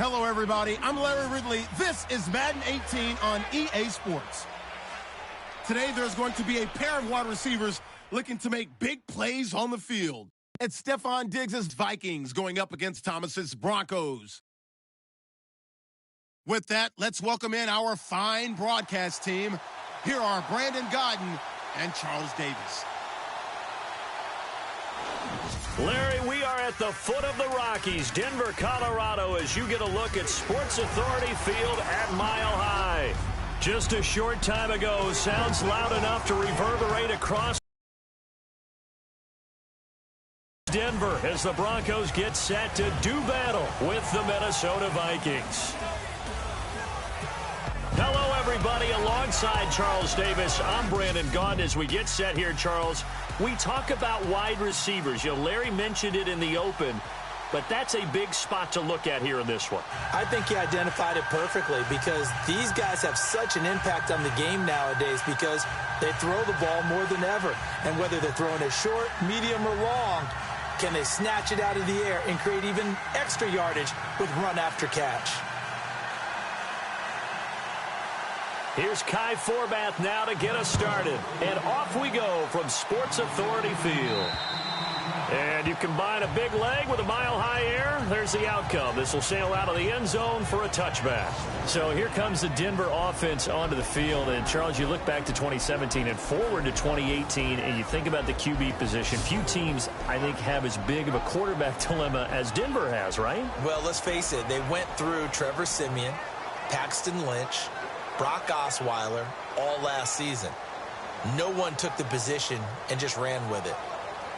Hello, everybody. I'm Larry Ridley. This is Madden 18 on EA Sports. Today, there's going to be a pair of wide receivers looking to make big plays on the field. It's Stephon Diggs' Vikings going up against Thomas's Broncos. With that, let's welcome in our fine broadcast team. Here are Brandon Godden and Charles Davis. Larry, we are at the foot of the Rockies, Denver, Colorado, as you get a look at Sports Authority Field at Mile High. Just a short time ago, sounds loud enough to reverberate across Denver as the Broncos get set to do battle with the Minnesota Vikings. Hello, everybody. Alongside Charles Davis, I'm Brandon Gaudin. As we get set here, Charles, we talk about wide receivers. You know, Larry mentioned it in the open, but that's a big spot to look at here in this one. I think he identified it perfectly because these guys have such an impact on the game nowadays because they throw the ball more than ever. And whether they're throwing it short, medium, or long, can they snatch it out of the air and create even extra yardage with run after catch? Here's Kai Forbath now to get us started. And off we go from Sports Authority Field. And you combine a big leg with a mile-high air, there's the outcome. This will sail out of the end zone for a touchback. So here comes the Denver offense onto the field. And, Charles, you look back to 2017 and forward to 2018, and you think about the QB position. Few teams, I think, have as big of a quarterback dilemma as Denver has, right? Well, let's face it. They went through Trevor Siemian, Paxton Lynch, Brock Osweiler all last season. No one took the position and just ran with it.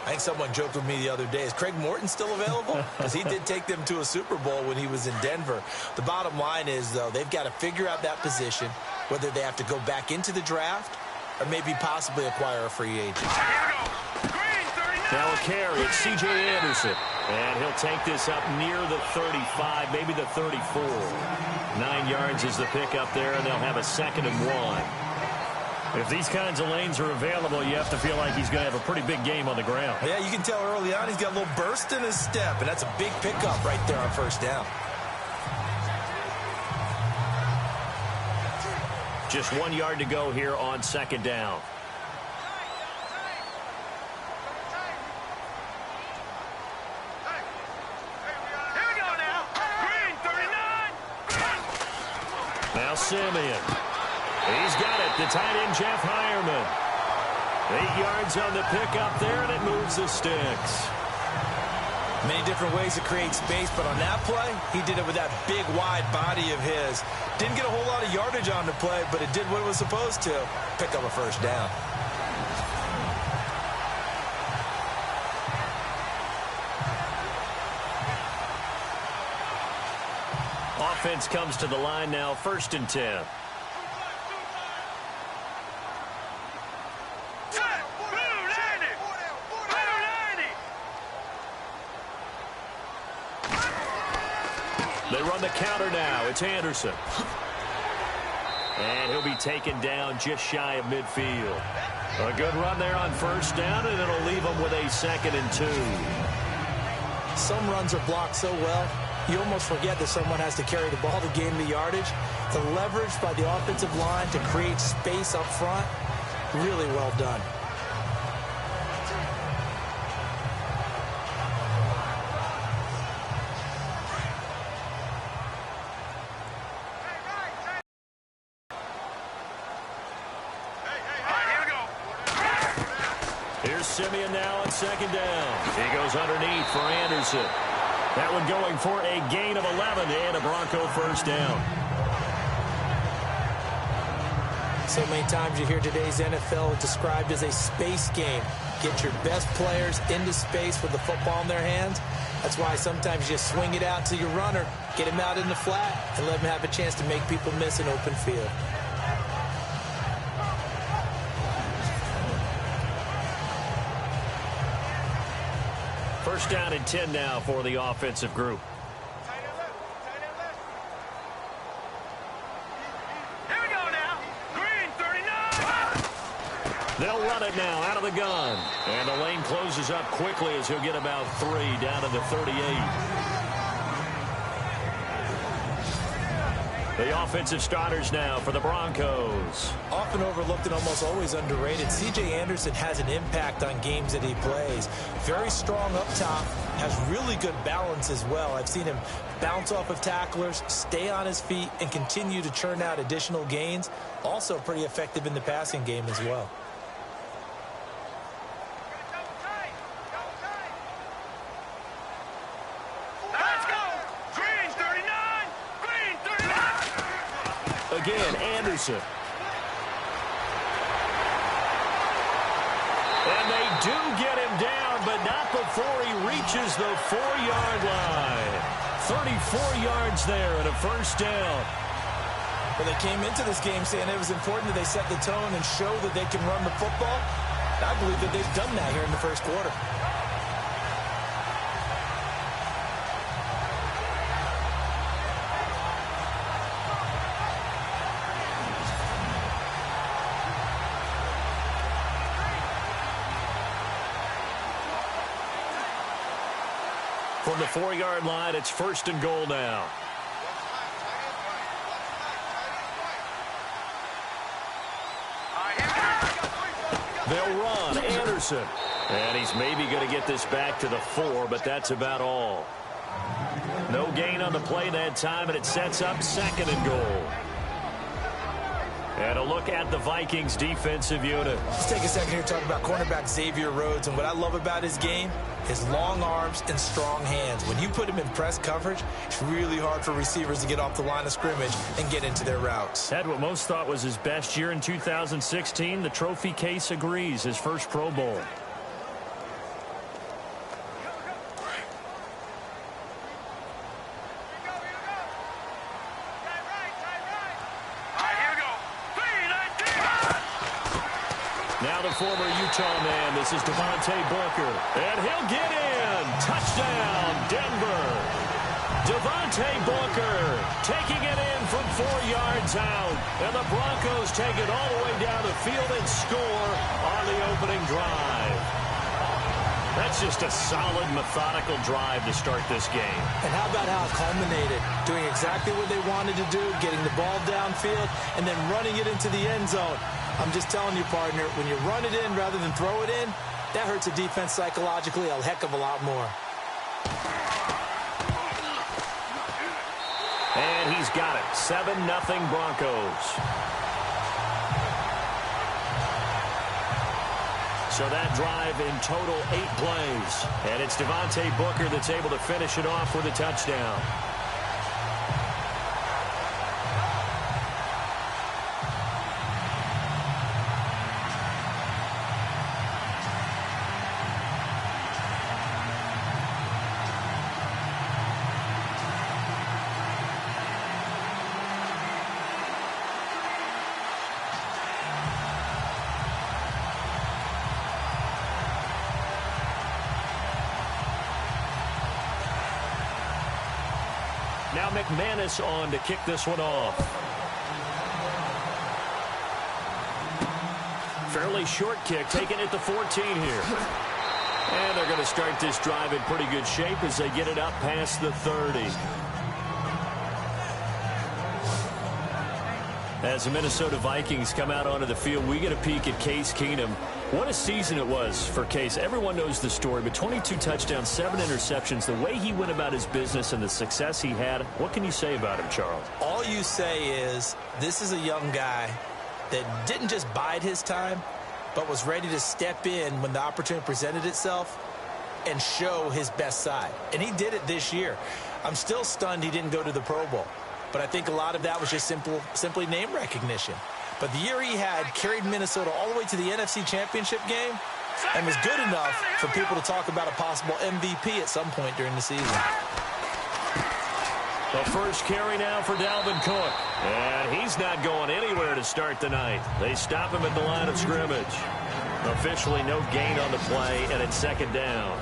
I think someone joked with me the other day, is Craig Morton still available? Because he did take them to a Super Bowl when he was in Denver. The bottom line is, though, they've got to figure out that position, whether they have to go back into the draft or maybe possibly acquire a free agent. Now a carry, it's C.J. Anderson. And he'll take this up near the 35, maybe the 34. 9 yards is the pickup there, and they'll have a 2nd and 1. If these kinds of lanes are available, you have to feel like he's going to have a pretty big game on the ground. Yeah, you can tell early on he's got a little burst in his step, and that's a big pickup right there on first down. Just 1 yard to go here on 2nd down. Now Simeon. He's got it. The tight end, Jeff Heuerman. 8 yards on the pickup there, and it moves the sticks. Many different ways to create space, but on that play, he did it with that big, wide body of his. Didn't get a whole lot of yardage on the play, but it did what it was supposed to. Pick up a first down. Offense comes to the line now, 1st and 10. They run the counter now. It's Anderson. And he'll be taken down just shy of midfield. A good run there on 1st down, and it'll leave them with a 2nd and 2. Some runs are blocked so well, you almost forget that someone has to carry the ball to gain the yardage. The leverage by the offensive line to create space up front, really well done. Here's Simeon now on 2nd down. He goes underneath for Anderson. That one going for a gain of 11 and a Bronco 1st down. So many times you hear today's NFL described as a space game. Get your best players into space with the football in their hands. That's why sometimes you swing it out to your runner, get him out in the flat, and let him have a chance to make people miss an open field. First down and 10 now for the offensive group. Here we go now. Green 39. They'll run it now out of the gun. And the lane closes up quickly as he'll get about 3 down to the 38. The offensive starters now for the Broncos. Often overlooked and almost always underrated, C.J. Anderson has an impact on games that he plays. Very strong up top, has really good balance as well. I've seen him bounce off of tacklers, stay on his feet, and continue to churn out additional gains. Also pretty effective in the passing game as well. Again, Anderson. And they do get him down, but not before he reaches the 4-yard line. 34 yards there and a first down. Well, they came into this game saying it was important that they set the tone and show that they can run the football. I believe that they've done that here in the first quarter. From the 4-yard line, it's first and goal now. They'll run. Anderson. And he's maybe going to get this back to the 4, but that's about all. No gain on the play that time, and it sets up second and goal. And a look at the Vikings defensive unit. Let's take a second here to talk about cornerback Xavier Rhodes. And what I love about his game, his long arms and strong hands. When you put him in press coverage, it's really hard for receivers to get off the line of scrimmage and get into their routes. Had what most thought was his best year in 2016. The trophy case agrees. His first Pro Bowl. Now the former Utah man, this is Devontae Booker, and he'll get in. Touchdown, Denver. Devontae Booker taking it in from 4 yards out, and the Broncos take it all the way down the field and score on the opening drive. That's just a solid, methodical drive to start this game. And how about how it culminated? Doing exactly what they wanted to do, getting the ball downfield, and then running it into the end zone. I'm just telling you, partner, when you run it in rather than throw it in, that hurts a defense psychologically a heck of a lot more. And he's got it. 7-0 Broncos. So that drive in total 8 plays. And it's Devontae Booker that's able to finish it off with a touchdown. Now McManus on to kick this one off. Fairly short kick, taken at the 14 here. And they're going to start this drive in pretty good shape as they get it up past the 30. As the Minnesota Vikings come out onto the field, we get a peek at Case Keenum. What a season it was for Case. Everyone knows the story, but 22 touchdowns, 7 interceptions. The way he went about his business and the success he had, what can you say about him, Charles? All you say is this is a young guy that didn't just bide his time, but was ready to step in when the opportunity presented itself and show his best side. And he did it this year. I'm still stunned he didn't go to the Pro Bowl. But I think a lot of that was just simply name recognition. But the year he had carried Minnesota all the way to the NFC Championship game and was good enough for people to talk about a possible MVP at some point during the season. The first carry now for Dalvin Cook. And he's not going anywhere to start the night. They stop him at the line of scrimmage. Officially no gain on the play, and it's second down.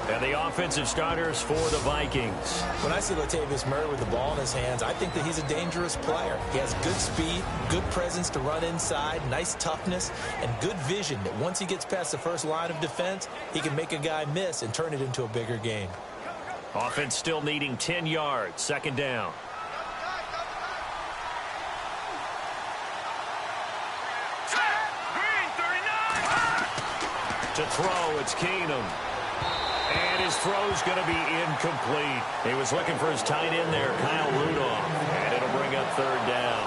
And the offensive starters for the Vikings. When I see Latavius Murray with the ball in his hands, I think that he's a dangerous player. He has good speed, good presence to run inside, nice toughness, and good vision that once he gets past the first line of defense, he can make a guy miss and turn it into a bigger game. Offense still needing 10 yards. Second down. To throw, it's Keenum. And his throw's going to be incomplete. He was looking for his tight end there, Kyle Rudolph. And it'll bring up third down.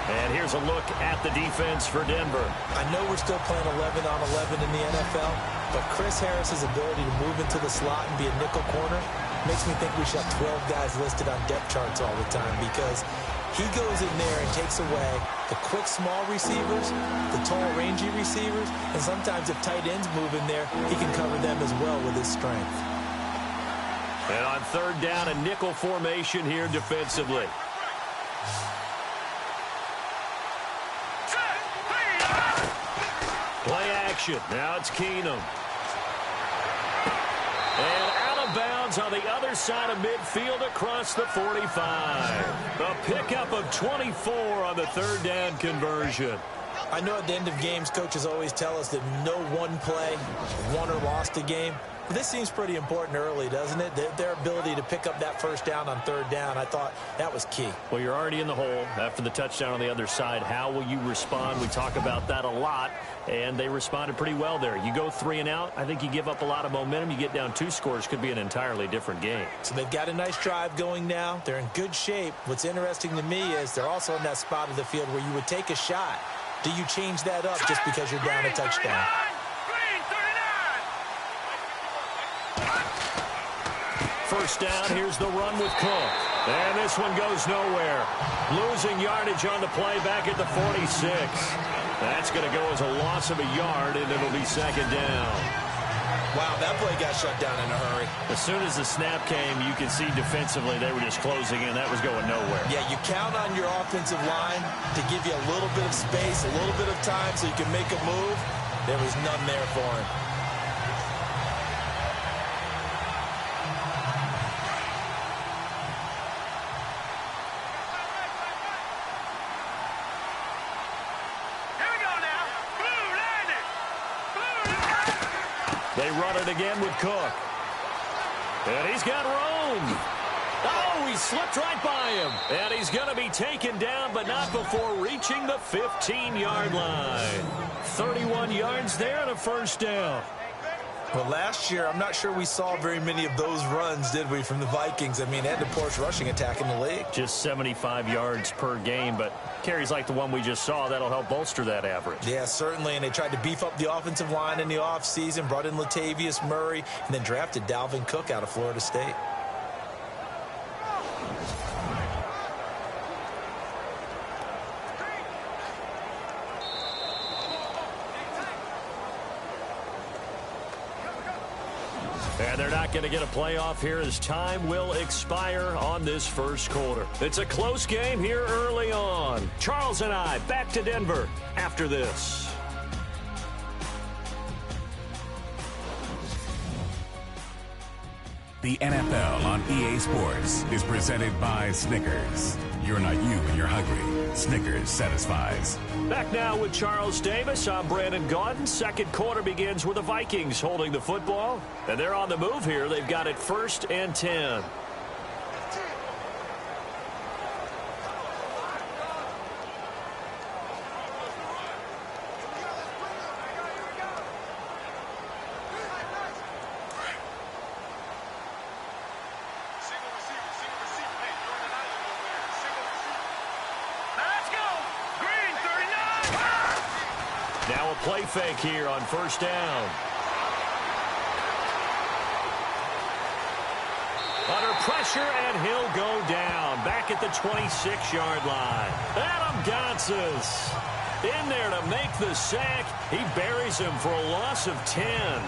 And here's a look at the defense for Denver. I know we're still playing 11 on 11 in the NFL, but Chris Harris's ability to move into the slot and be a nickel corner makes me think we should have 12 guys listed on depth charts all the time, because he goes in there and takes away the quick, small receivers, the tall, rangy receivers, and sometimes if tight ends move in there, he can cover them as well with his strength. And on third down, a nickel formation here defensively. Play action. Now it's Keenum. And out of bounds on the other side of midfield across the 45. A pickup of 24 on the third down conversion. I know at the end of games, coaches always tell us that no one play won or lost a game. But this seems pretty important early, doesn't it? Their ability to pick up that first down on third down, I thought that was key. Well, you're already in the hole after the touchdown on the other side. How will you respond? We talk about that a lot, and they responded pretty well there. You go 3 and out, I think you give up a lot of momentum. You get down 2 scores, could be an entirely different game. So they've got a nice drive going now. They're in good shape. What's interesting to me is they're also in that spot of the field where you would take a shot. Do you change that up just because you're down a touchdown? First down, here's the run with Cook. And this one goes nowhere. Losing yardage on the play back at the 46. That's going to go as a loss of a yard, and it'll be second down. Wow, that play got shut down in a hurry. As soon as the snap came, you could see defensively they were just closing in. That was going nowhere. Yeah, you count on your offensive line to give you a little bit of space, a little bit of time so you can make a move. There was none there for him. They run it again with Cook. And he's got room. Oh, he slipped right by him. And he's going to be taken down, but not before reaching the 15-yard line. 31 yards there and a first down. Well, last year, I'm not sure we saw very many of those runs, did we, from the Vikings? I mean, they had the poorest rushing attack in the league. Just 75 yards per game, but carries like the one we just saw, that'll help bolster that average. Yeah, certainly, and they tried to beef up the offensive line in the offseason, brought in Latavius Murray, and then drafted Dalvin Cook out of Florida State. And they're not going to get a playoff here as time will expire on this first quarter. It's a close game here early on. Charles and I back to Denver after this. The NFL on EA Sports is presented by Snickers. You're not you when you're hungry. Snickers satisfies. Back now with Charles Davis. I'm Brandon Gaudin. Second quarter begins with the Vikings holding the football. And they're on the move here. They've got it 1st and 10. Now a play fake here on first down. Under pressure, and he'll go down. Back at the 26-yard line. Adam Gotsis in there to make the sack. He buries him for a loss of 10.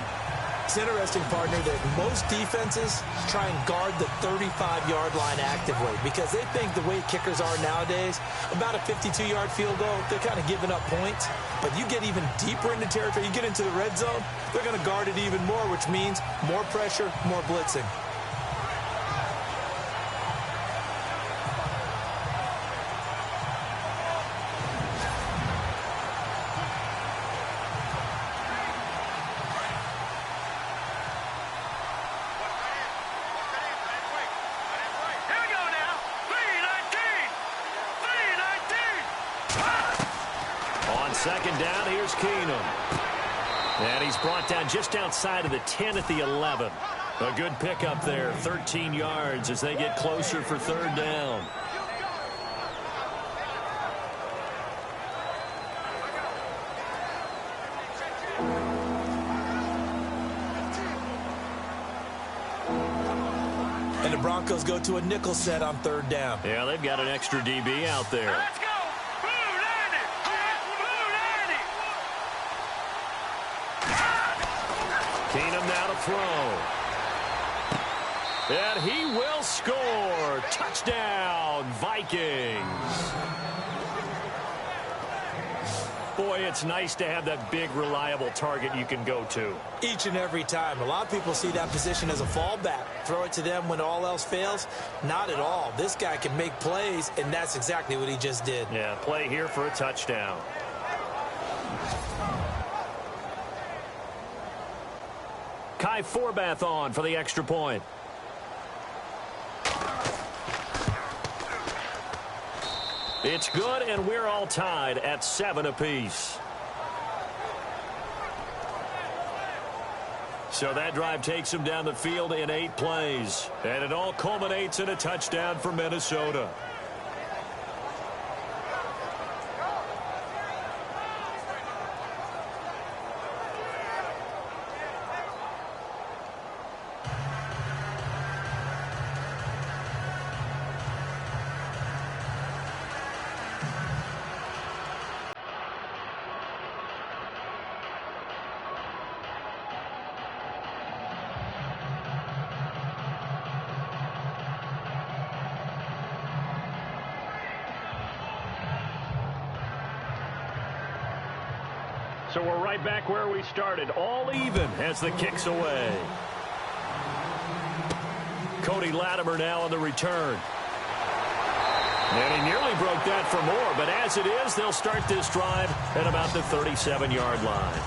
It's interesting, partner, that most defenses try and guard the 35-yard line actively because they think the way kickers are nowadays, about a 52-yard field goal, they're kind of giving up points. But you get even deeper into territory, you get into the red zone, they're going to guard it even more, which means more pressure, more blitzing. Second down, here's Keenum. And he's brought down just outside of the 10 at the 11. A good pickup there, 13 yards as they get closer for third down. And the Broncos go to a nickel set on third down. Yeah, they've got an extra DB out there. Let's go. Blue 90. Keenum now to throw. And he will score. Touchdown, Vikings. Boy, it's nice to have that big, reliable target you can go to. Each and every time. A lot of people see that position as a fallback. Throw it to them when all else fails. Not at all. This guy can make plays, and that's exactly what he just did. Yeah, play here for a touchdown. Kai Forbath on for the extra point. It's good, and we're all tied at 7 apiece. So that drive takes him down the field in 8 plays. And it all culminates in a touchdown for Minnesota. So we're right back where we started, all even as the kick's away. Cody Latimer now on the return. And he nearly broke that for more, but as it is, they'll start this drive at about the 37-yard line.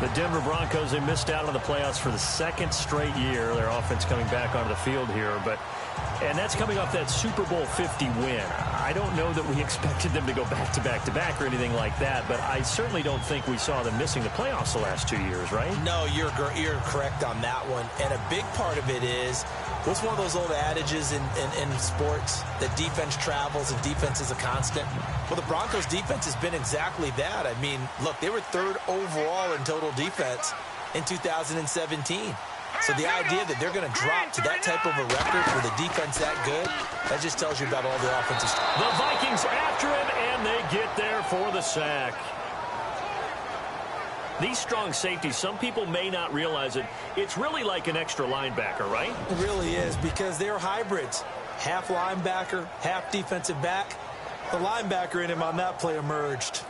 The Denver Broncos, they missed out on the playoffs for the 2nd straight year. Their offense coming back onto the field here, and that's coming off that Super Bowl 50 win. I don't know that we expected them to go back-to-back-to-back or anything like that, but I certainly don't think we saw them missing the playoffs the last 2 years, right? No, you're correct on that one. And a big part of it is, what's one of those old adages in sports, that defense travels and defense is a constant? Well, the Broncos' defense has been exactly that. I mean, look, they were 3rd overall in total defense in 2017. So the idea that they're going to drop to that type of a record with a defense that good, that just tells you about all the offensive stuff. The Vikings after him, and they get there for the sack. These strong safeties, some people may not realize it. It's really like an extra linebacker, right? It really is, because they're hybrids. Half linebacker, half defensive back. The linebacker in him on that play emerged.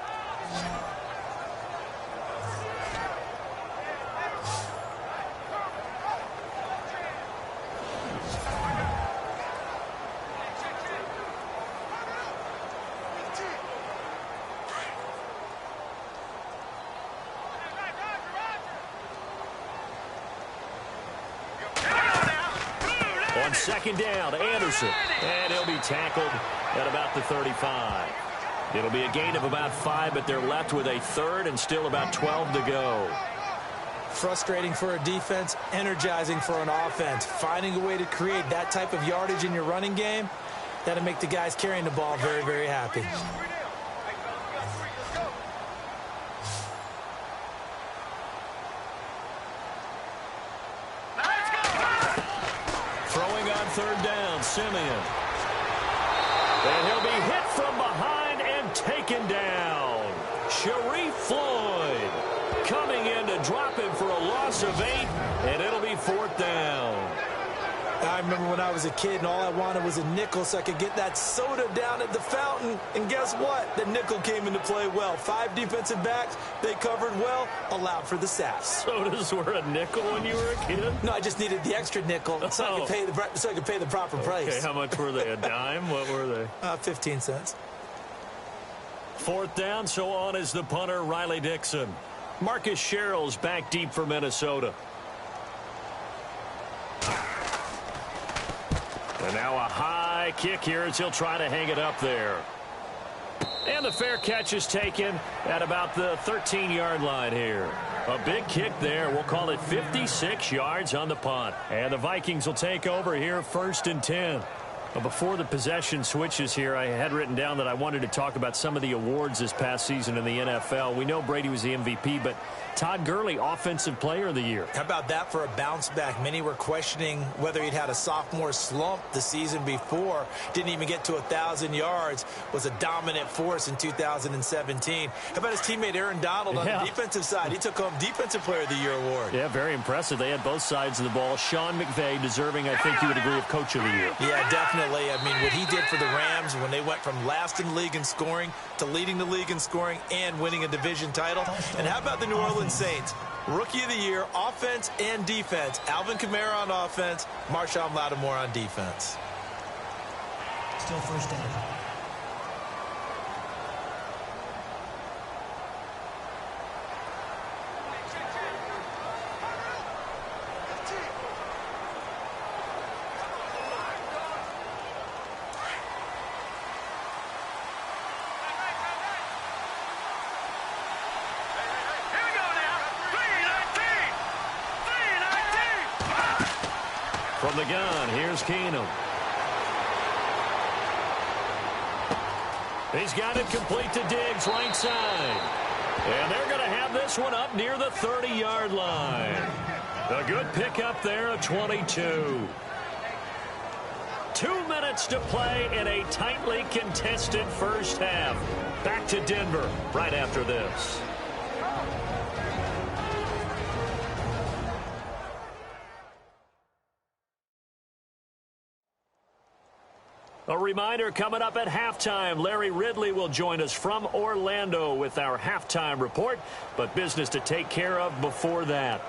On 2nd down, Anderson. And he'll be tackled at about the 35. It'll be a gain of about 5, but they're left with a 3rd and still about 12 to go. Frustrating for a defense, energizing for an offense. Finding a way to create that type of yardage in your running game, that'll make the guys carrying the ball very, very happy. Throwing on 3rd down, Simeon. And he'll be hit from behind and taken down. Sharif Floyd coming in to drop him for a loss of 8, and it'll be 4th down. I remember when I was a kid and all I wanted was a nickel so I could get that soda down at the fountain. And guess what? The nickel came into play well. 5 defensive backs, they covered well, allowed for the sacks. Sodas were a nickel when you were a kid? No, I just needed the extra nickel so I could pay the proper price. Okay, how much were they? A dime? What were they? 15 cents. 4th down, so on is the punter, Riley Dixon. Marcus Sherrill's back deep for Minnesota. And now a high kick here as he'll try to hang it up there. And the fair catch is taken at about the 13-yard line here. A big kick there. We'll call it 56 yards on the punt. And the Vikings will take over here, 1st and 10. But before the possession switches here, I had written down that I wanted to talk about some of the awards this past season in the NFL. We know Brady was the MVP, but Todd Gurley, Offensive Player of the Year. How about that for a bounce back? Many were questioning whether he'd had a sophomore slump the season before. Didn't even get to 1,000 yards. Was a dominant force in 2017. How about his teammate Aaron Donald on the defensive side? He took home Defensive Player of the Year award. Yeah, very impressive. They had both sides of the ball. Sean McVay deserving, I think you would agree, of Coach of the Year. Yeah, definitely. I mean, what he did for the Rams when they went from last in the league in scoring to leading the league in scoring and winning a division title. And how about the New Orleans Saints? Rookie of the Year, offense and defense. Alvin Kamara on offense, Marshawn Lattimore on defense. Still first down. From the gun, here's Keenum. He's got it complete to Diggs, right side. And they're going to have this one up near the 30-yard line. A good pickup there of 22. 2 minutes to play in a tightly contested first half. Back to Denver right after this. A reminder coming up at halftime, Larry Ridley will join us from Orlando with our halftime report, but business to take care of before that.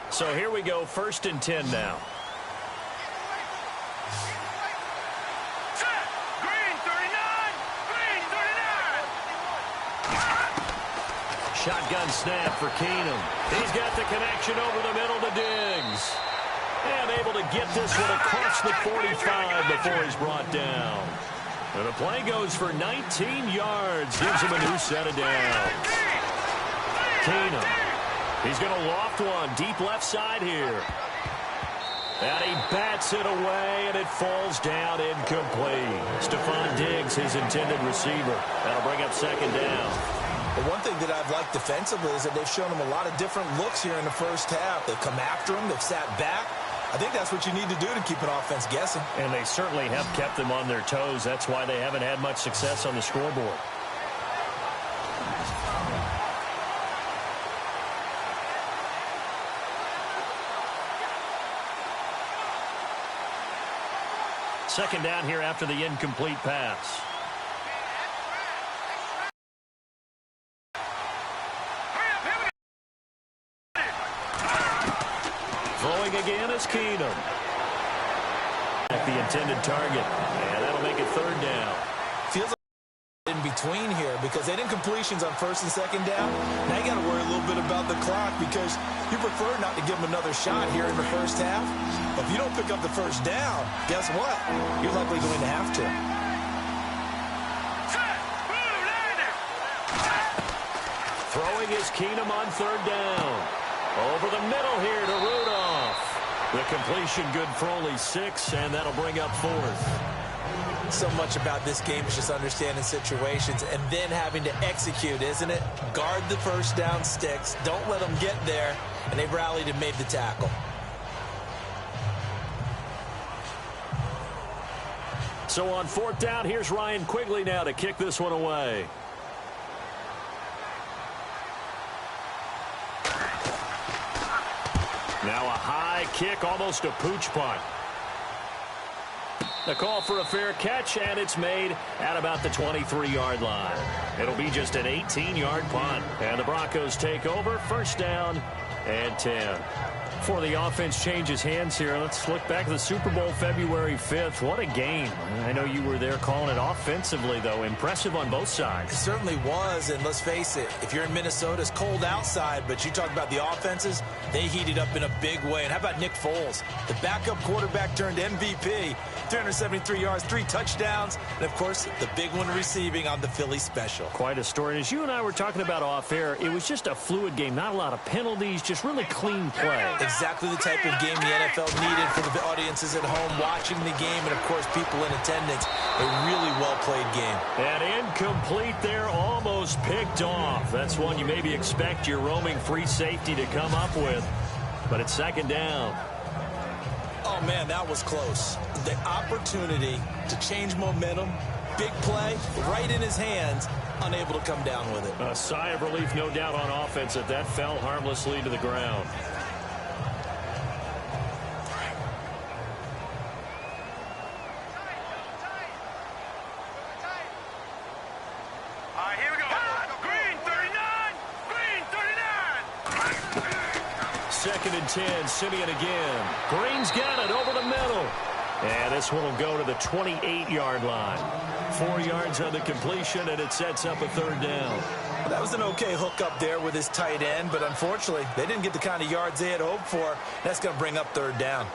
So here we go, 1st and 10 now. Shotgun snap for Keenum. He's got the connection over the middle to Diggs. And able to get this one across the 45 before he's brought down. And the play goes for 19 yards. Gives him a new set of downs. Keenum. He's going to loft one deep left side here. And he bats it away, and it falls down incomplete. Stephon Diggs, his intended receiver. That'll bring up 2nd down. But one thing that I've liked defensively is that they've shown him a lot of different looks here in the first half. They've come after him. They've sat back. I think that's what you need to do to keep an offense guessing. And they certainly have kept them on their toes. That's why they haven't had much success on the scoreboard. Second down here after the incomplete pass. Throwing again is Keenum. At the intended target. And that'll make it 3rd down. Feels like in between here because they didn't completions on 1st and 2nd down. Now you got to worry a little bit about the clock because you prefer not to give them another shot here in the first half. But if you don't pick up the 1st down, guess what? You're likely going to have to. Throwing is Keenum on 3rd down. Over the middle here to Rudolph. The completion good for only 6, and that'll bring up 4th. So much about this game is just understanding situations and then having to execute, isn't it? Guard the 1st down sticks. Don't let them get there. And they rallied and made the tackle. So on 4th down, here's Ryan Quigley now to kick this one away. Now a high kick, almost a pooch punt. The call for a fair catch, and it's made at about the 23-yard line. It'll be just an 18-yard punt. And the Broncos take over, 1st down and 10. Before the offense changes hands here, let's look back at the Super Bowl February 5th. What a game. I know you were there calling it offensively, though. Impressive on both sides. It certainly was, and let's face it, if you're in Minnesota, it's cold outside, but you talk about the offenses, they heated up in a big way. And how about Nick Foles? The backup quarterback turned MVP, 373 yards, 3 touchdowns, and, of course, the big one receiving on the Philly special. Quite a story. And as you and I were talking about off air, it was just a fluid game, not a lot of penalties, just really clean play. Exactly the type of game the NFL needed for the audiences at home watching the game and, of course, people in attendance. A really well-played game. And incomplete there, almost picked off. That's one you maybe expect your roaming free safety to come up with. But it's second down. Oh, man, that was close. The opportunity to change momentum, big play, right in his hands, unable to come down with it. A sigh of relief, no doubt, on offense that fell harmlessly to the ground. Second and 10, Simeon again. Green's got it over the middle. And this one will go to the 28-yard line. 4 yards on the completion, and it sets up a third down. That was an okay hook up there with his tight end, but unfortunately, they didn't get the kind of yards they had hoped for. That's going to bring up third down.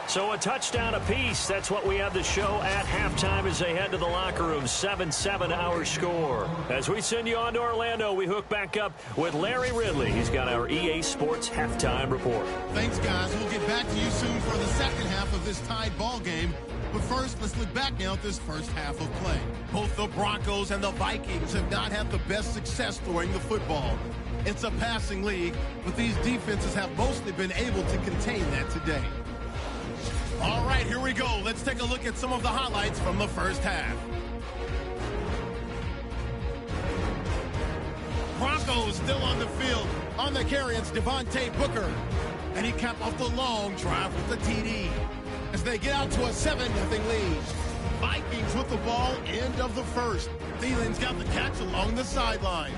So a touchdown apiece. That's what we have the show at halftime as they head to the locker room. 7-7 our score. As we send you on to Orlando, we hook back up with Larry Ridley. He's got our EA Sports halftime report. Thanks, guys. We'll get back to you soon for the second half of this tied ball game. But first, let's look back now at this first half of play. Both the Broncos and the Vikings have not had the best success throwing the football. It's a passing league, but these defenses have mostly been able to contain that today. All right, here we go. Let's take a look at some of the highlights from the first half. Broncos still on the field. On the carry, it's Devontae Booker. And he capped off the long drive with the TD. As they get out to a 7-0 lead. Vikings with the ball, end of the first. Thielen's got the catch along the sidelines.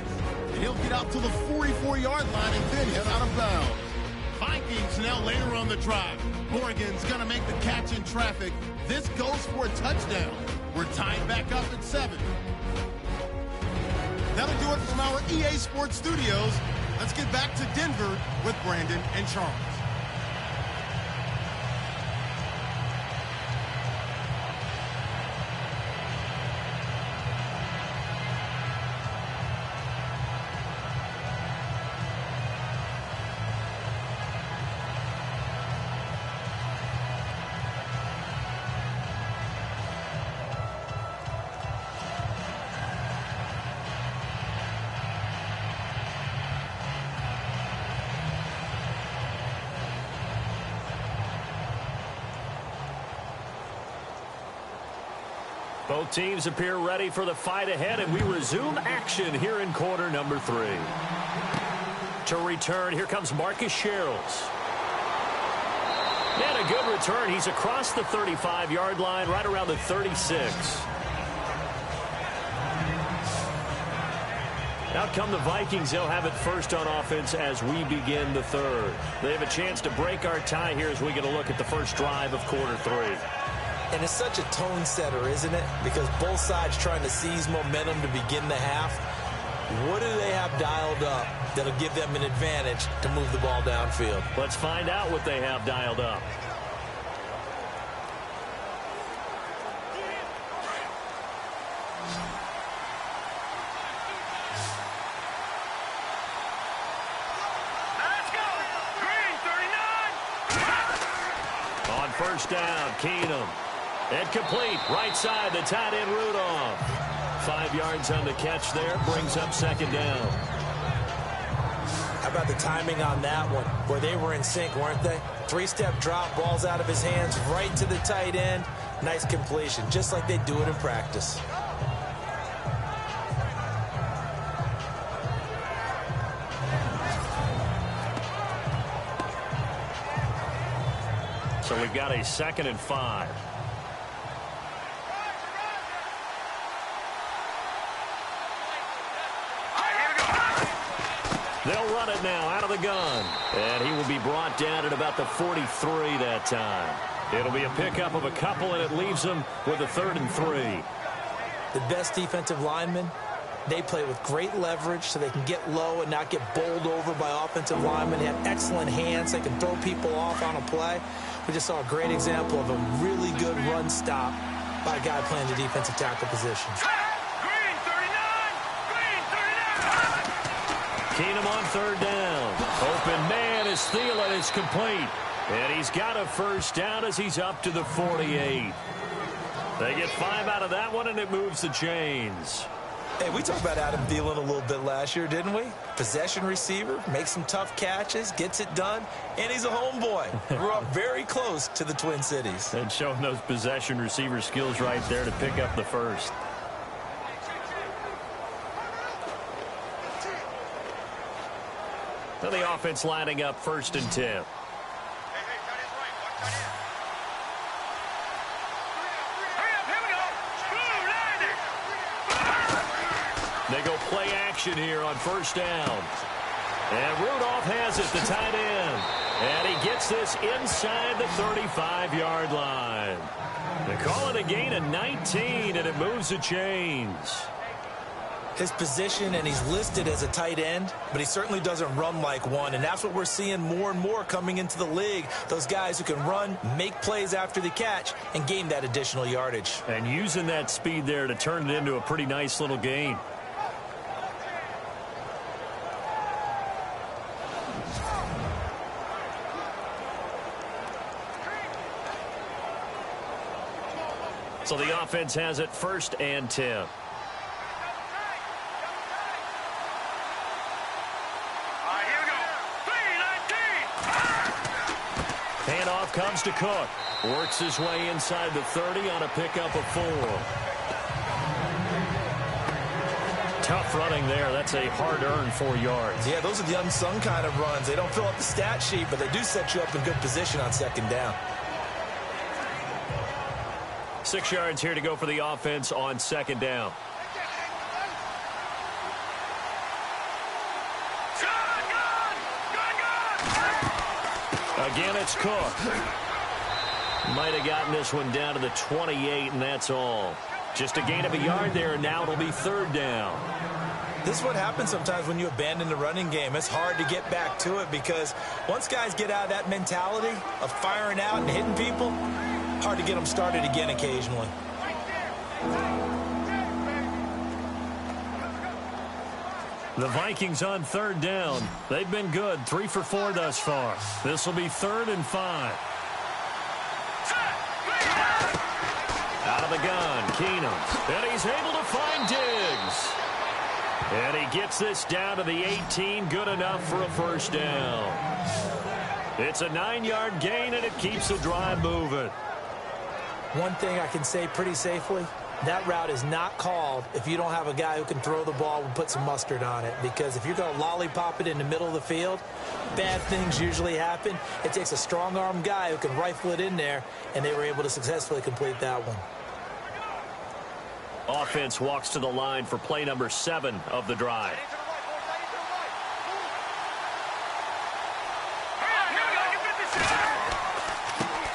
And he'll get out to the 44-yard line and then head out of bounds. Vikings now later on the drive. Morgan's going to make the catch in traffic. This goes for a touchdown. We're tied back up at 7. That'll do it from our EA Sports Studios. Let's get back to Denver with Brandon and Charles. Both teams appear ready for the fight ahead, and we resume action here in quarter number 3. To return, here comes Marcus Sherrills. And a good return. He's across the 35-yard line, right around the 36. Out come the Vikings. They'll have it first on offense as we begin the third. They have a chance to break our tie here as we get a look at the first drive of quarter 3. And it's such a tone setter, isn't it? Because both sides trying to seize momentum to begin the half. What do they have dialed up that'll give them an advantage to move the ball downfield? Let's find out what they have dialed up. Let's go! Green 39! On first down, Keenum. And complete, right side, the tight end Rudolph. 5 yards on the catch there, brings up second down. How about the timing on that one? Boy, they were in sync, weren't they? 3-step drop, ball's out of his hands, right to the tight end. Nice completion, just like they do it in practice. So we've got a 2nd and 5. They'll run it now out of the gun. And he will be brought down at about the 43 that time. It'll be a pickup of a couple, and it leaves them with a 3rd and 3. The best defensive linemen, they play with great leverage so they can get low and not get bowled over by offensive linemen. They have excellent hands. They can throw people off on a play. We just saw a great example of a really good run stop by a guy playing the defensive tackle position. Green 39! Green 39! Keenum on 3rd down. Open man as Thielen is complete. And he's got a 1st down as he's up to the 48. They get 5 out of that one, and it moves the chains. Hey, we talked about Adam Thielen a little bit last year, didn't we? Possession receiver, makes some tough catches, gets it done, and he's a homeboy. Grew up very close to the Twin Cities. And showing those possession receiver skills right there to pick up the 1st. Now the offense lining up 1st and 10. They go play action here on 1st down. And Rudolph has it, the tight end. And he gets this inside the 35-yard line. They call it a gain of 19, and it moves the chains. His position, and he's listed as a tight end, but he certainly doesn't run like one, and that's what we're seeing more and more coming into the league. Those guys who can run, make plays after the catch, and gain that additional yardage. And using that speed there to turn it into a pretty nice little gain. So the offense has it 1st and 10. Handoff comes to Cook. Works his way inside the 30 on a pickup of 4. Tough running there. That's a hard-earned 4 yards. Yeah, those are the unsung kind of runs. They don't fill up the stat sheet, but they do set you up in good position on 2nd down. 6 yards here to go for the offense on 2nd down. Again, it's Cook. Might have gotten this one down to the 28, and that's all. Just a gain of a yard there, and now it'll be 3rd down. This is what happens sometimes when you abandon the running game. It's hard to get back to it because once guys get out of that mentality of firing out and hitting people, hard to get them started again occasionally. The Vikings on 3rd down. They've been good, 3 for 4 thus far. This will be 3rd and 5. Out of the gun, Keenum. And he's able to find Diggs. And he gets this down to the 18, good enough for a 1st down. It's a 9-yard gain, and it keeps the drive moving. One thing I can say pretty safely, that route is not called if you don't have a guy who can throw the ball and put some mustard on it. Because if you're going to lollipop it in the middle of the field, bad things usually happen. It takes a strong-arm guy who can rifle it in there, and they were able to successfully complete that one. Offense walks to the line for play number 7 of the drive.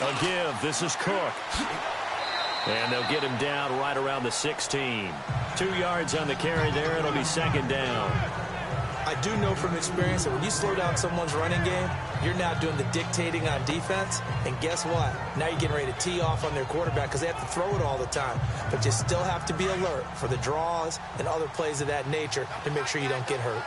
A give. This is Cook. And they'll get him down right around the 16. 2 yards on the carry there. It'll be 2nd down. I do know from experience that when you slow down someone's running game, you're now doing the dictating on defense. And guess what? Now you're getting ready to tee off on their quarterback because they have to throw it all the time. But you still have to be alert for the draws and other plays of that nature to make sure you don't get hurt.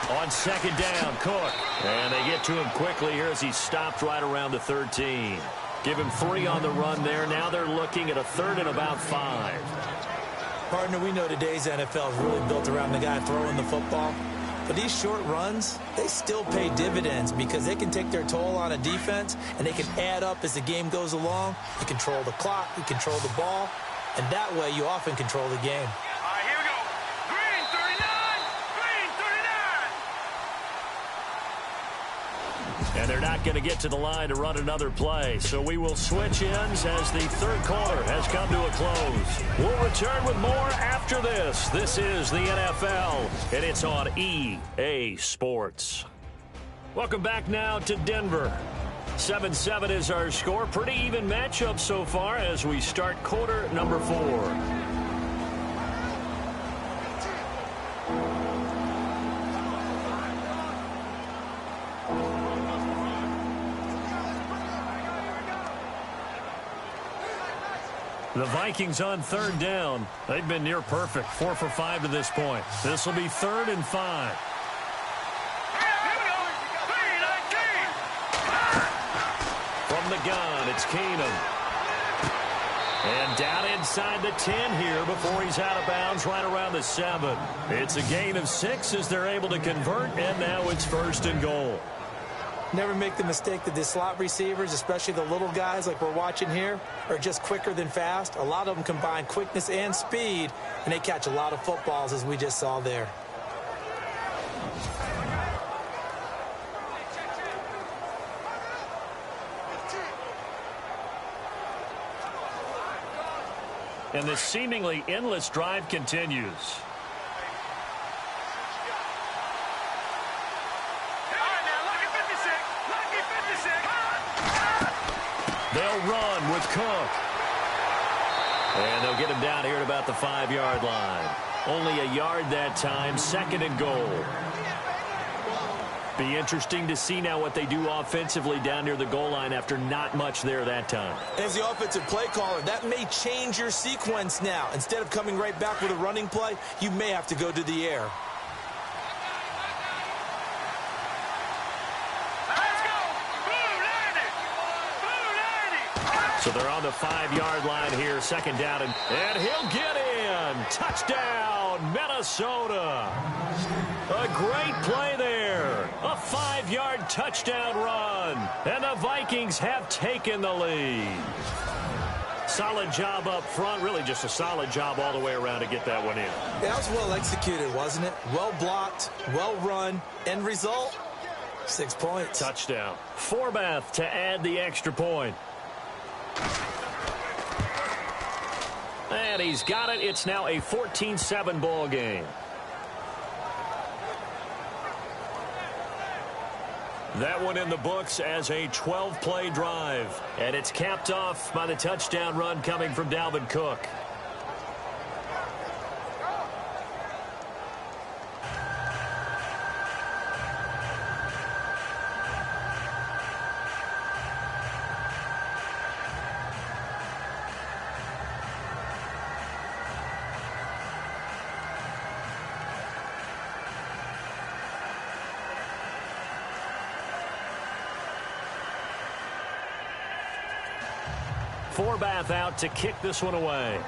On 2nd down, Cook. And they get to him quickly here as he stopped right around the 13. Give him 3 on the run there. Now they're looking at a 3rd and about 5. Partner, we know today's NFL is really built around the guy throwing the football. But these short runs, they still pay dividends because they can take their toll on a defense and they can add up as the game goes along. You control the clock, you control the ball, and that way you often control the game. All right, here we go. Green 39! Green 39! And they're not going to get to the line to run another play. So we will switch ends as the third quarter has come to a close. We'll return with more after this. This is the NFL, and it's on EA Sports. Welcome back now to Denver. 7-7 is our score. Pretty even matchup so far as we start quarter number 4. The Vikings on third down. They've been near perfect. 4 for 5 to this point. This will be 3rd and 5. From the gun, it's Keenum. And down inside the 10 here before he's out of bounds right around the 7. It's a gain of 6 as they're able to convert, and now it's 1st and goal. Never make the mistake that the slot receivers, especially the little guys like we're watching here, are just quicker than fast. A lot of them combine quickness and speed, and they catch a lot of footballs, as we just saw there. And this seemingly endless drive continues. They'll run with Cook. And they'll get him down here at about the 5-yard line. Only a yard that time, 2nd and goal. Be interesting to see now what they do offensively down near the goal line after not much there that time. As the offensive play caller, that may change your sequence now. Instead of coming right back with a running play, you may have to go to the air. So they're on the 5-yard line here, 2nd down, and he'll get in. Touchdown, Minnesota. A great play there. A 5-yard touchdown run. And the Vikings have taken the lead. Solid job up front. Really just a solid job all the way around to get that one in. Yeah, that was well executed, wasn't it? Well blocked, well run. End result, 6 points. Touchdown. Forbath to add the extra point. And he's got it. It's now a 14-7 ball game. That one in the books as a 12-play drive. And it's capped off by the touchdown run coming from Dalvin Cook. Forbath out to kick this one away.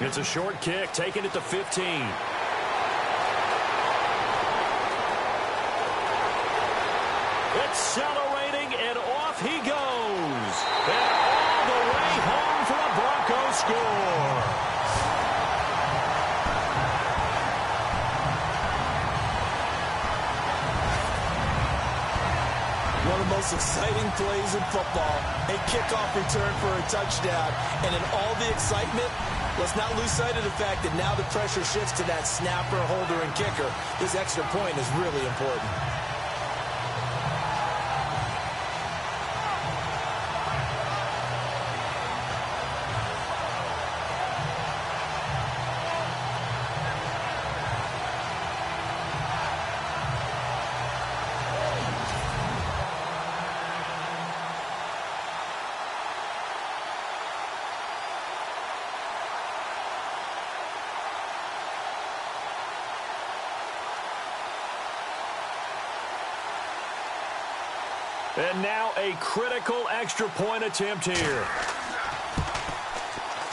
It's a short kick, taking it to 15. Accelerating, and off he goes. And all the way home for a Broncos score. One of the most exciting plays in football, a kickoff return for a touchdown. And in all the excitement, let's not lose sight of the fact that now the pressure shifts to that snapper, holder, and kicker. This extra point is really important. And now a critical extra point attempt here.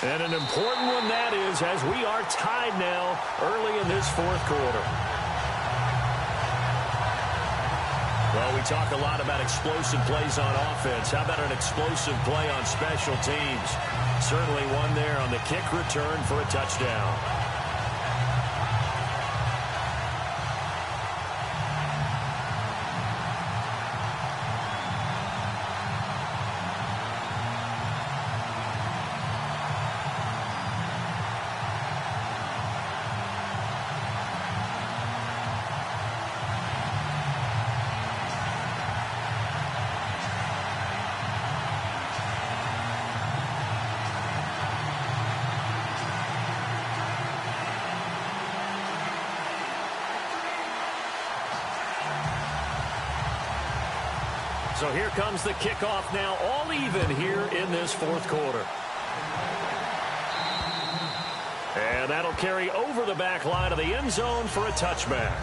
And an important one that is, as we are tied now early in this 4th quarter. Well, we talk a lot about explosive plays on offense. How about an explosive play on special teams? Certainly one there on the kick return for a touchdown. So here comes the kickoff now, all even here in this fourth quarter. And that'll carry over the back line of the end zone for a touchback.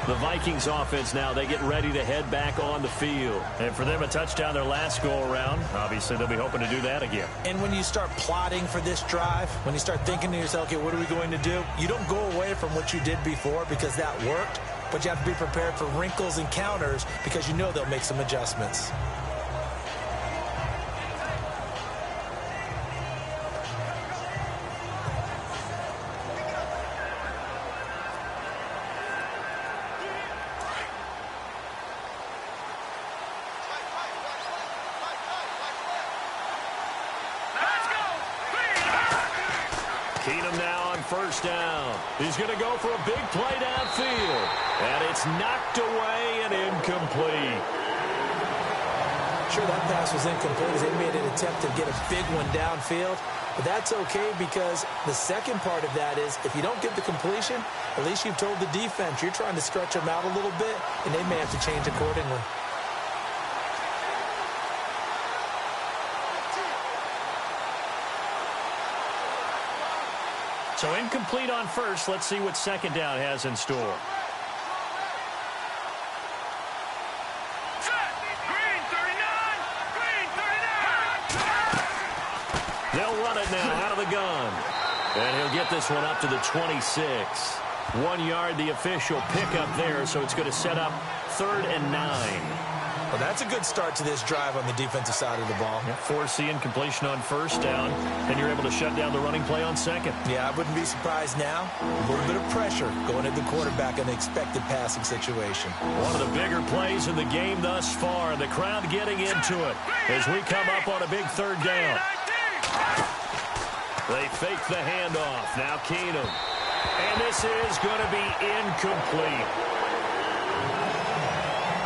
The Vikings offense now, they get ready to head back on the field. And for them, a touchdown their last go-around. Obviously, they'll be hoping to do that again. And when you start plotting for this drive, when you start thinking to yourself, okay, what are we going to do? You don't go away from what you did before because that worked, but you have to be prepared for wrinkles and counters because you know they'll make some adjustments. First down. He's going to go for a big play downfield. And it's knocked away and incomplete. Sure, that pass was incomplete as they made an attempt to get a big one downfield. But that's okay because the second part of that is if you don't get the completion, at least you've told the defense you're trying to stretch them out a little bit, and they may have to change accordingly. So incomplete on first. Let's see what second down has in store. Set. Green 39. Green 39. They'll run it now out of the gun. And he'll get this one up to the 26. 1 yard, the official pickup there, so it's going to set up 3rd and 9. Well, that's a good start to this drive on the defensive side of the ball. Forcing completion on first down, and you're able to shut down the running play on second. Yeah, I wouldn't be surprised now. A little bit of pressure going at the quarterback in the expected passing situation. One of the bigger plays in the game thus far. The crowd getting into it as we come up on a big 3rd down. They fake the handoff. Now Keenum. And this is going to be incomplete.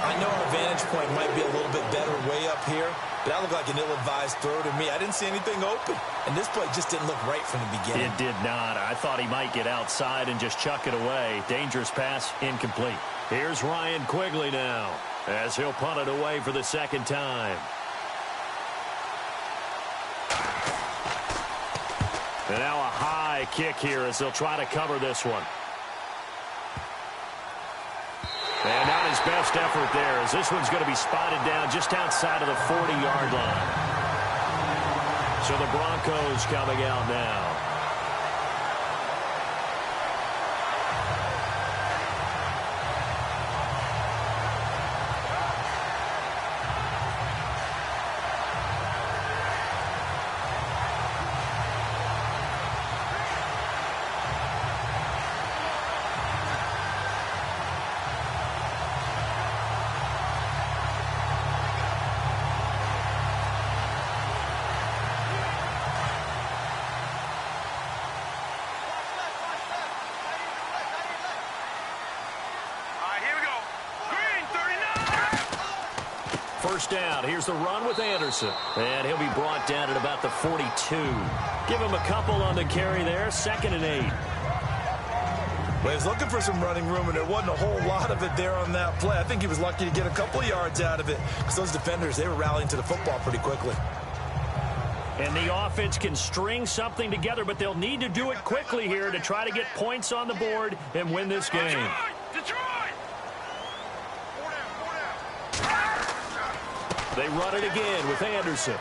I know our vantage point might be a little bit better way up here, but that looked like an ill-advised throw to me. I didn't see anything open, and this play just didn't look right from the beginning. It did not. I thought he might get outside and just chuck it away. Dangerous pass, incomplete. Here's Ryan Quigley now as he'll punt it away for the second time. And now a high kick here as they'll try to cover this one. And not his best effort there as this one's going to be spotted down just outside of the 40-yard line. So the Broncos coming out now. First down. Here's the run with Anderson. And he'll be brought down at about the 42. Give him a couple on the carry there. 2nd and 8. Well, he was looking for some running room, and there wasn't a whole lot of it there on that play. I think he was lucky to get a couple of yards out of it because those defenders, they were rallying to the football pretty quickly. And the offense can string something together, but they'll need to do it quickly here to try to get points on the board and win this game. Detroit! They run it again with Anderson.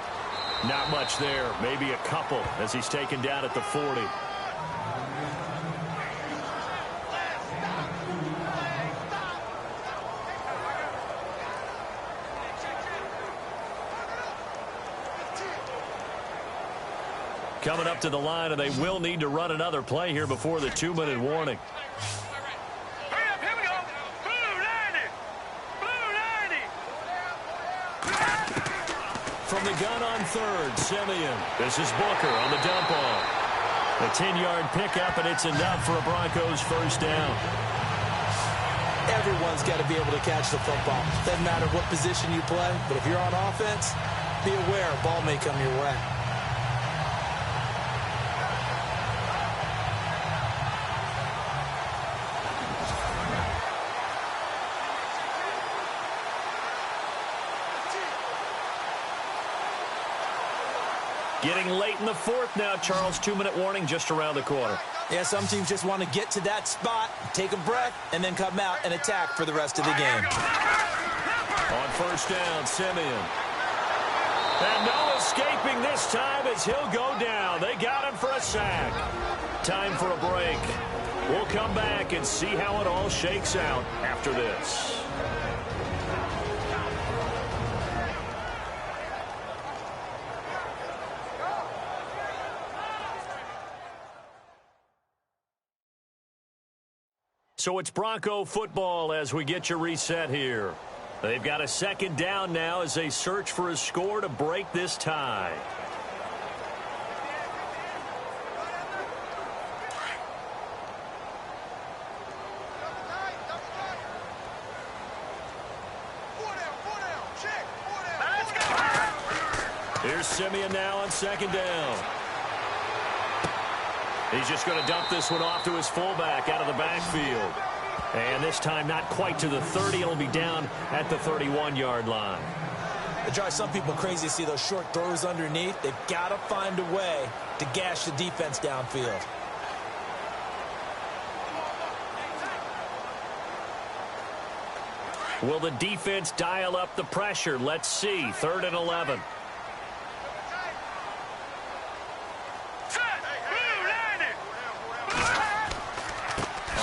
Not much there. Maybe a couple as he's taken down at the 40. Coming up to the line, and they will need to run another play here before the 2-minute warning. Hurry up, here we go. Blue 90. Blue 90. From the gun on 3rd, Simeon. This is Booker on the dump off. A 10-yard pickup, and it's enough for a Broncos first down. Everyone's got to be able to catch the football. Doesn't matter what position you play, but if you're on offense, be aware a ball may come your way. Getting late in the fourth now, Charles. 2-minute warning just around the corner. Yeah, some teams just want to get to that spot, take a breath, and then come out and attack for the rest of the game. On first down, Simeon. And no escaping this time as he'll go down. They got him for a sack. Time for a break. We'll come back and see how it all shakes out after this. So it's Bronco football as we get you reset here. They've got a second down now as they search for a score to break this tie. Here's Simeon now on second down. He's just going to dump this one off to his fullback out of the backfield. And this time not quite to the 30. It'll be down at the 31-yard line. It drives some people crazy to see those short throws underneath. They've got to find a way to gash the defense downfield. Will the defense dial up the pressure? Let's see. 3rd and 11.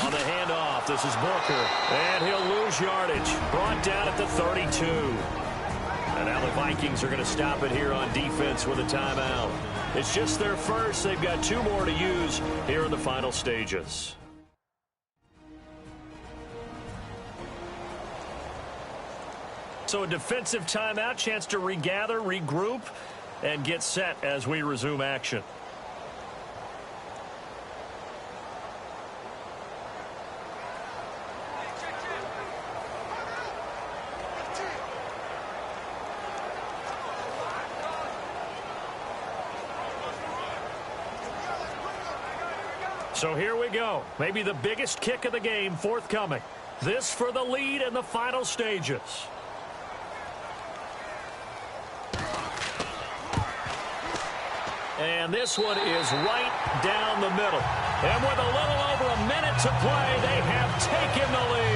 On the handoff, this is Booker. And he'll lose yardage. Brought down at the 32. And now the Vikings are going to stop it here on defense with a timeout. It's just their first. They've got 2 more to use here in the final stages. So a defensive timeout, chance to regather, regroup, and get set as we resume action. So here we go. Maybe the biggest kick of the game forthcoming. This for the lead in the final stages. And this one is right down the middle. And with a little over a minute to play, they have taken the lead.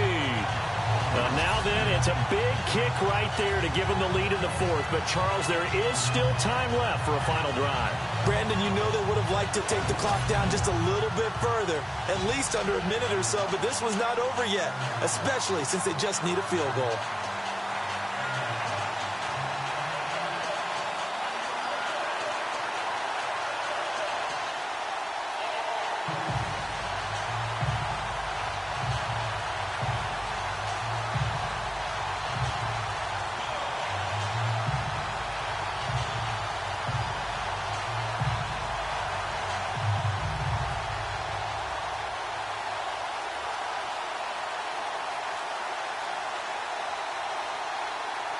Now then, it's a big kick right there to give them the lead in the fourth. But, Charles, there is still time left for a final drive. Brandon, you know they would have liked to take the clock down just a little bit further, at least under a minute or so. But this was not over yet, especially since they just need a field goal.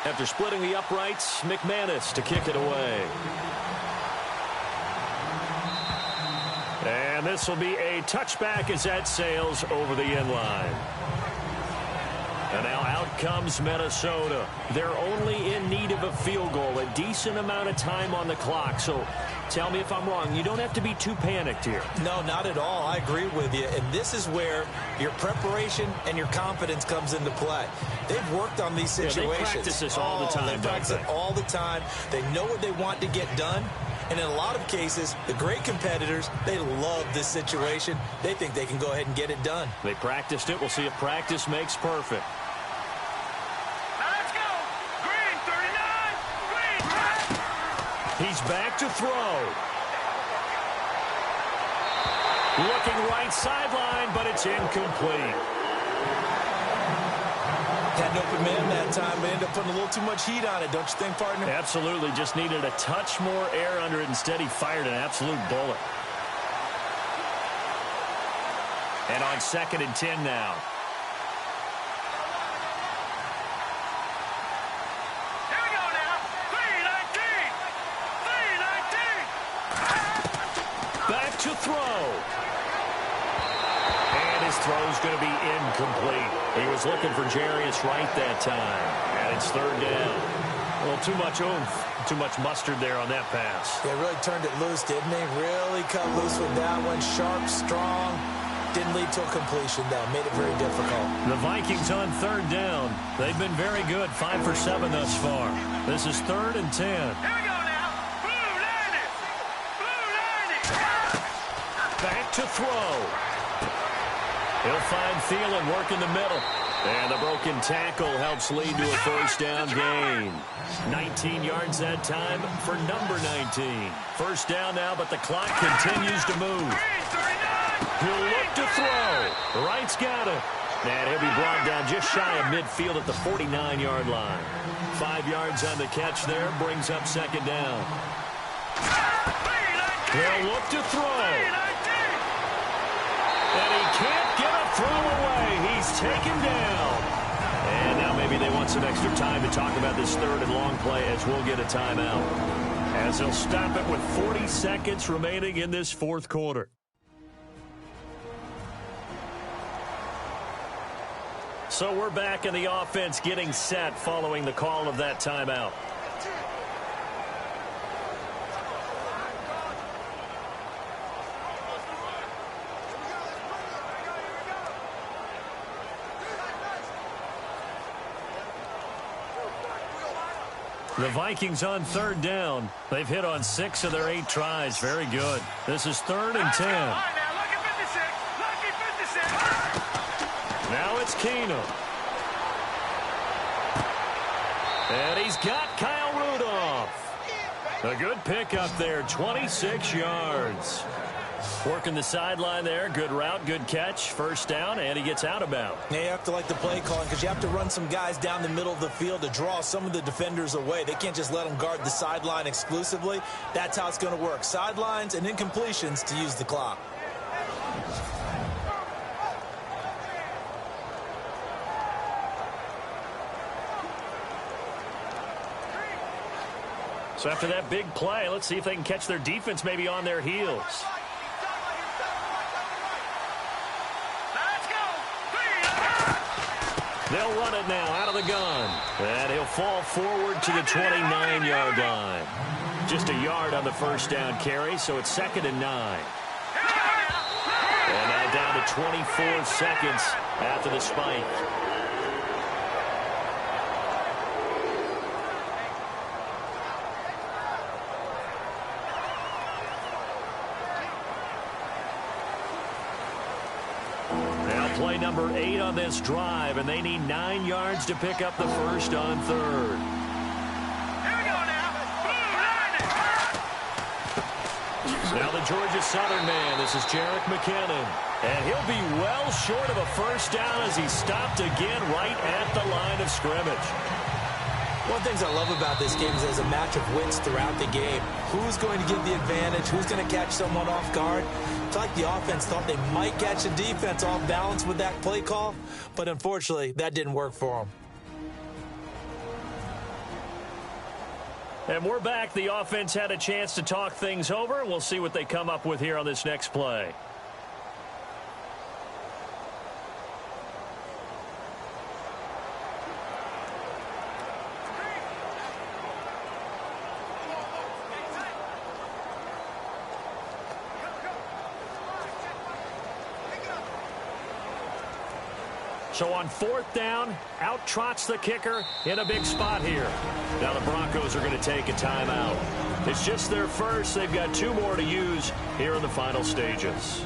After splitting the uprights, McManus to kick it away. And this will be a touchback as that sails over the end line. And now out comes Minnesota. They're only in need of a field goal, a decent amount of time on the clock. So tell me if I'm wrong. You don't have to be too panicked here. No, not at all. I agree with you. And this is where your preparation and your confidence comes into play. They've worked on these situations. Yeah, they practice this all the time. They practice it all the time. They know what they want to get done. And in a lot of cases, the great competitors, they love this situation. They think they can go ahead and get it done. They practiced it. We'll see if practice makes perfect. Let's go. Green, 39. Green. He's back to throw. Looking right sideline, but it's incomplete. Had an open man that time, but ended up putting a little too much heat on it, don't you think, partner? Absolutely. Just needed a touch more air under it. Instead, he fired an absolute bullet. And on 2nd and 10 now. Here we go now. 3-19. 3-19. Back to throw. And his throw's going to be incomplete. He was looking for Jarius Wright that time. And it's 3rd down. A little too much oomph, too much mustard there on that pass. They really turned it loose, didn't they? Really cut loose with that one. Sharp, strong. Didn't lead to a completion, though. Made it very difficult. The Vikings on third down. They've been very good, 5 for 7 thus far. This is 3rd and 10. Here we go now. Blue line it. Blue line it. Back to throw. He'll find Thielen work in the middle. And the broken tackle helps lead to a first down gain. 19 yards that time for number 19. First down now, but the clock continues to move. He'll look to throw. Wright's got it. And he'll be brought down just shy of midfield at the 49-yard line. 5 yards on the catch there, brings up second down. He'll look to throw. And he can't get a throw away. He's taken down. And now maybe they want some extra time to talk about this third and long play as we'll get a timeout. As they'll stop it with 40 seconds remaining in this fourth quarter. So we're back in the offense getting set following the call of that timeout. The Vikings on third down. They've hit on 6 of their 8 tries. Very good. This is 3rd and 10. Now it's Keenum. And he's got Kyle Rudolph. A good pickup there, 26 yards. Working the sideline there. Good route, good catch. First down, and he gets out of bounds. Yeah, you have to like the play calling because you have to run some guys down the middle of the field to draw some of the defenders away. They can't just let them guard the sideline exclusively. That's how it's going to work. Sidelines and incompletions to use the clock. So after that big play, let's see if they can catch their defense maybe on their heels. They'll run it now out of the gun. And he'll fall forward to the 29-yard line. Just a yard on the first down carry, so it's 2nd and 9. And now down to 24 seconds after the spike. Play number 8 on this drive, and they need 9 yards to pick up the first on third. Here we go now. Now the Georgia Southern man, this is Jerick McKinnon. And he'll be well short of a first down as he stopped again right at the line of scrimmage. One of the things I love about this game is there's a match of wits throughout the game. Who's going to get the advantage? Who's going to catch someone off guard? It's like the offense thought they might catch the defense off balance with that play call, but unfortunately, that didn't work for them. And we're back. The offense had a chance to talk things over, and we'll see what they come up with here on this next play. So on 4th down, out trots the kicker in a big spot here. Now the Broncos are going to take a timeout. It's just their first. They've got 2 more to use here in the final stages.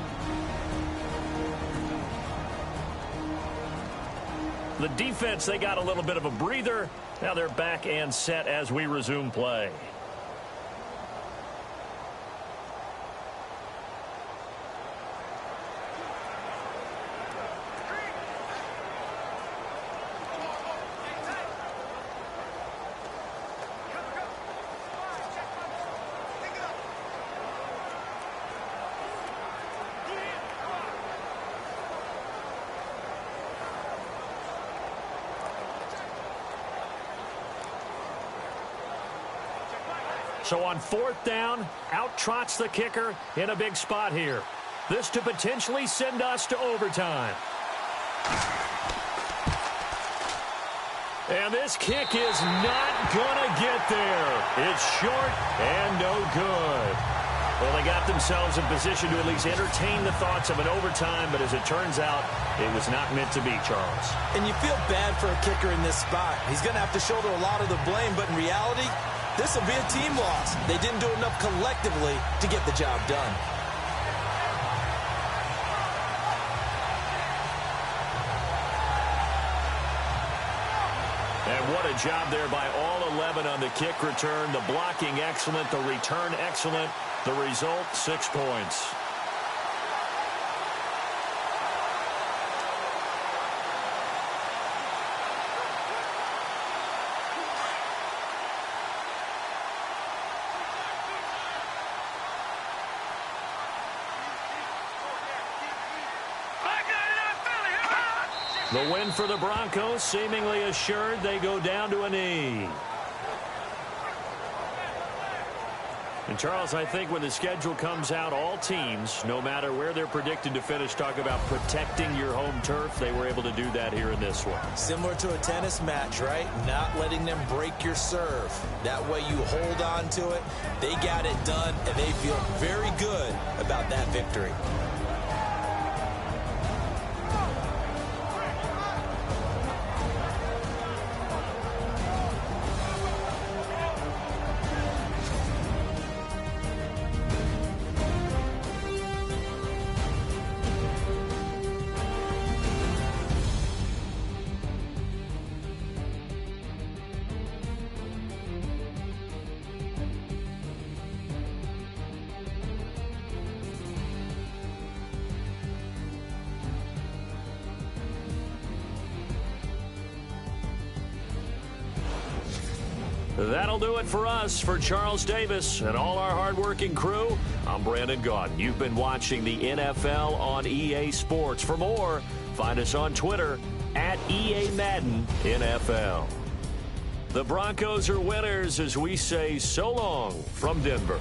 The defense, they got a little bit of a breather. Now they're back and set as we resume play. So on 4th down, out trots the kicker in a big spot here. This to potentially send us to overtime. And this kick is not going to get there. It's short and no good. Well, they got themselves in position to at least entertain the thoughts of an overtime, but as it turns out, it was not meant to be, Charles. And you feel bad for a kicker in this spot. He's going to have to shoulder a lot of the blame, but in reality, this will be a team loss. They didn't do enough collectively to get the job done. And what a job there by all 11 on the kick return. The blocking excellent, the return excellent. The result, 6 points. The win for the Broncos, seemingly assured. They go down to a knee. And, Charles, I think when the schedule comes out, all teams, no matter where they're predicted to finish, talk about protecting your home turf. They were able to do that here in this one. Similar to a tennis match, right? Not letting them break your serve. That way you hold on to it. They got it done, and they feel very good about that victory. That'll do it for us. For Charles Davis and all our hardworking crew, I'm Brandon Gaudin. You've been watching the NFL on EA Sports. For more, find us on Twitter at EA Madden NFL. The Broncos are winners as we say so long from Denver.